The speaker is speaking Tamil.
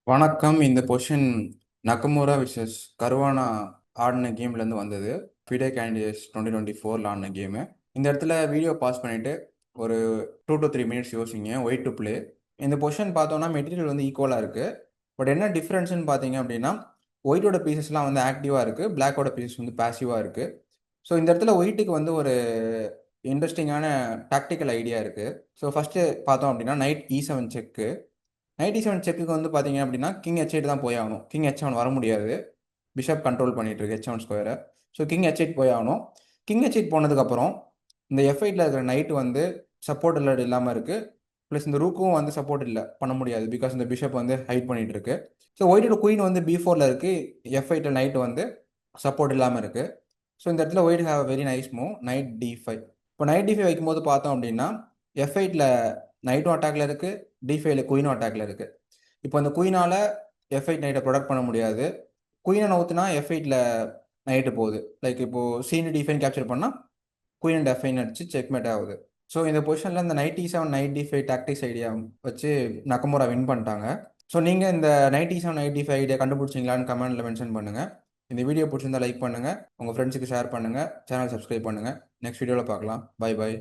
வணக்கம். இந்த பொசிஷன் நக்கமுரா விசஸ் கருவானா ஆடின கேம்லேருந்து வந்தது. ஃபிடே கேண்டிடேட்ஸ் 2024 ஆடின கேமு. இந்த இடத்துல வீடியோ பாஸ் பண்ணிவிட்டு ஒரு 2 to 3 மினிட்ஸ் யோசிங்க. White to play. இந்த பொசிஷன் பார்த்தோன்னா மெட்டீரியல் வந்து ஈக்குவலாக இருக்குது. பட் என்ன டிஃப்ரென்ஸ்னு பார்த்தீங்க அப்படின்னா, ஒயிட்டோட பீசஸ்லாம் வந்து ஆக்டிவாக இருக்குது, பிளாக்கோட பீசஸ் வந்து பாசிவாக இருக்குது. ஸோ இந்த இடத்துல ஒயிட்டுக்கு வந்து ஒரு இன்ட்ரெஸ்டிங்கான டாக்டிக்கல் ஐடியா இருக்குது. ஸோ ஃபஸ்ட்டு பார்த்தோம் அப்படின்னா நைட் E7 செக்கு. நைட் E7 செக்குக்கு வந்து பார்த்தீங்க அப்படின்னா கிங் H8 தான் போய் ஆகணும். கிங் H7 வர முடியாது. பிஷப் கண்ட்ரோல் பண்ணிட்டு இருக்கு H7 ஸ்கொயரை. ஸோ கிங் H8 போய் ஆகணும். கிங் H8 போனதுக்கப்புறம் இந்த F8ல இருக்கிற நைட்டு வந்து சப்போர்ட் இல்லாமல் இருக்குது. ப்ளஸ் இந்த ரூக்கும் வந்து சப்போர்ட் இல்லை பண்ண முடியாது. பிகாஸ் இந்த பிஷப் வந்து ஹைட் பண்ணிட்டு இருக்கு. ஸோ ஒயிட்டோட குயின் வந்து B4ல இருக்கு. F8ல நைட்டு வந்து சப்போர்ட் இல்லாமல் இருக்கு. ஸோ இந்த இடத்துல white have very nice move night D5. இப்போ நைட் D5 வைக்கும்போது பார்த்தோம் அப்படின்னா F8ல நைட்டும் அட்டாக்ல இருக்கு, D5ல குயினும் அட்டாக்ல இருக்கு. இப்போ அந்த குயினால F8 நைட்டை ப்ரொடக்ட் பண்ண முடியாது. குயினை நவுத்துனா F8ல நைட்டு போகுது. லைக் இப்போ சீனி D5 கேப்சர் பண்ணால் குயின் அண்ட் F5 அடிச்சு செக்மேட் ஆகுது. ஸோ இந்த பொசிஷனில் இந்த night E7 night D5 tactics idea வச்சு நக்கமுரா வின் பண்ணிட்டாங்க. ஸோ நீங்கள் இந்த night E7 night D5 idea கண்டுபிடிச்சிங்களான்னு கமெண்ட்டில் மென்ஷன் பண்ணுங்கள். இந்த வீடியோ பிடிச்சிருந்தா லைக் பண்ணுங்கள், உங்கள் ஃப்ரெண்ட்ஸுக்கு ஷேர் பண்ணுங்கள், சேனல் சப்ஸ்கிரைப் பண்ணுங்கள். நெக்ஸ்ட் வீடியோவில் பார்க்கலாம். Bye by.